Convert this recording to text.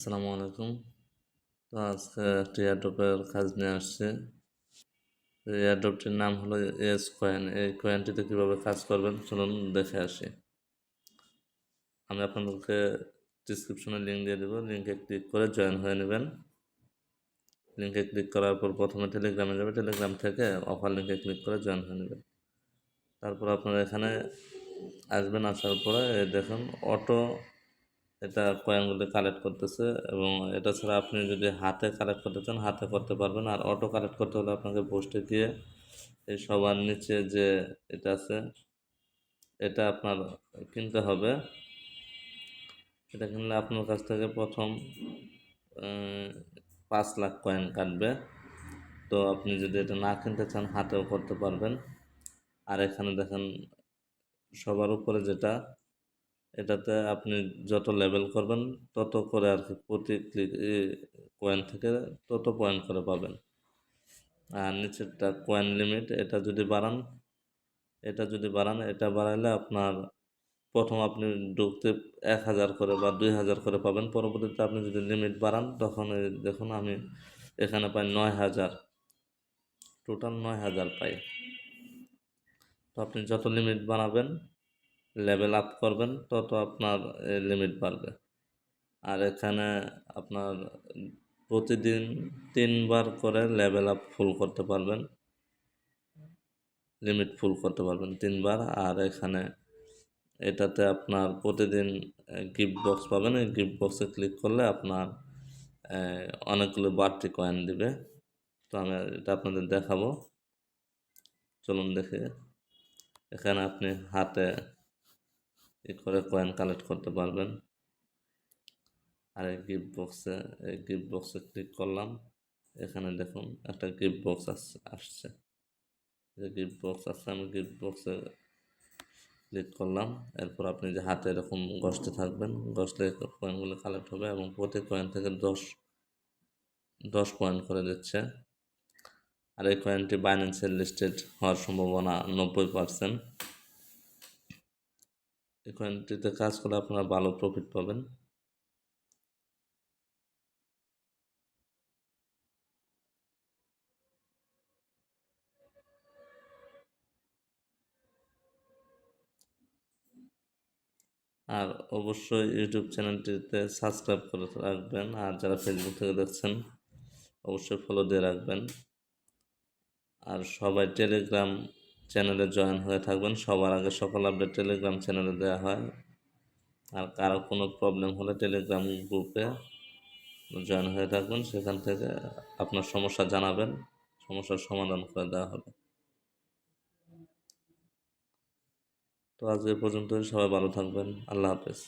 আসসালামু আলাইকুম। তো আজকে একটি এয়ারড্রপের কাজ নিয়ে আসছে। এই এয়ারড্রপটির নাম হলো এস কয়েন। এই কয়েনটিতে কীভাবে কাজ করবেন চলুন দেখে আসি। আমি আপনাদেরকে ডিসক্রিপশনে লিঙ্ক দিয়ে দেবো, লিঙ্কে ক্লিক করে জয়েন হয়ে নেবেন। লিঙ্কে ক্লিক করার পর প্রথমে টেলিগ্রামে যাবে, টেলিগ্রাম থেকে অফার লিঙ্কে ক্লিক করে জয়েন হয়ে নেবেন। তারপর আপনারা এখানে আসবেন, আসার পরে দেখুন অটো এটা কয়েনগুলি কালেক্ট করতেছে, এবং এটা ছাড়া আপনি যদি হাতে কালেক্ট করতে চান হাতে করতে পারবেন। আর অটো কালেক্ট করতে হলে আপনাকে পোস্টে গিয়ে এই সবার নিচে যে এটা আছে এটা আপনার কিনতে হবে। এটা কিনলে আপনার কাছ থেকে প্রথম 5 লাখ কয়েন কাটবে। তো আপনি যদি এটা না কিনতে চান হাতেও করতে পারবেন। আর এখানে দেখেন সবার উপরে যেটা, এটাতে আপনি যত লেভেল করবেন তত করে আর কি প্রতি কয়েন থেকে তত পয়েন্ট করে পাবেন। আর নিচেরটা কয়েন লিমিট, এটা যদি বাড়ান এটা বাড়াইলে আপনার প্রথম আপনি ঢুকতে 1,000 করে বা 2,000 করে পাবেন। পরবর্তীতে আপনি যদি লিমিট বাড়ান তখন দেখুন আমি এখানে পাই 9,000, টোটাল 9,000 পাই। তো আপনি যত লিমিট বাড়াবেন লেভেল আপ করবেন তত আপনার লিমিট বাড়বে। আর এখানে আপনার প্রতিদিন 3বার করে লেভেল আপ ফুল করতে পারবেন, লিমিট ফুল করতে পারবেন 3বার। আর এখানে এটাতে আপনার প্রতিদিন গিফট বক্স পাবেন। এই গিফট বক্সে ক্লিক করলে আপনার অনেকগুলো বাড়তি কয়েন দিবে। তো আমি এটা আপনাদের দেখাবো, চলুন দেখে। এখানে আপনি হাতে করে কয়েন কালেক্ট করতে পারবেন। আর এই গিফট বক্সে ক্লিক করলাম, এখানে দেখুন একটা গিফট বক্স আসছে। যে গিফট বক্স আছে, আমি গিফট বক্সে ক্লিক করলাম। এরপর আপনি যে হাতে এরকম ঘষতে থাকবেন, ঘষলে কয়েনগুলো কালেক্ট হবে, এবং প্রতি কয়েন থেকে 10 পয়েন্ট করে দিচ্ছে। আর এই কয়েনটি বাইন্যান্সের লিস্টেড হওয়ার সম্ভাবনা 90%। এই কয়েনটিতে কাজ করলে আপনারা ভালো প্রফিট পাবেন। আর অবশ্যই ইউটিউব চ্যানেলটিতে সাবস্ক্রাইব করে রাখবেন। আর যারা ফেসবুক থেকে দেখছেন অবশ্যই ফলো দিয়ে রাখবেন। আর সবাই টেলিগ্রাম চ্যানেলে জয়েন হয়ে থাকবেন। সবার আগে সকল আপডেট টেলিগ্রাম চ্যানেলে দেওয়া হয়। আর কারো কোনো প্রবলেম হলে টেলিগ্রাম গ্রুপে জয়েন হয়ে থাকবেন, সেখান থেকে আপনার সমস্যা জানাবেন, সমস্যার সমাধান করে দেওয়া হবে। তো আজ এ পর্যন্তই, সবাই ভালো থাকবেন। আল্লাহ হাফেজ।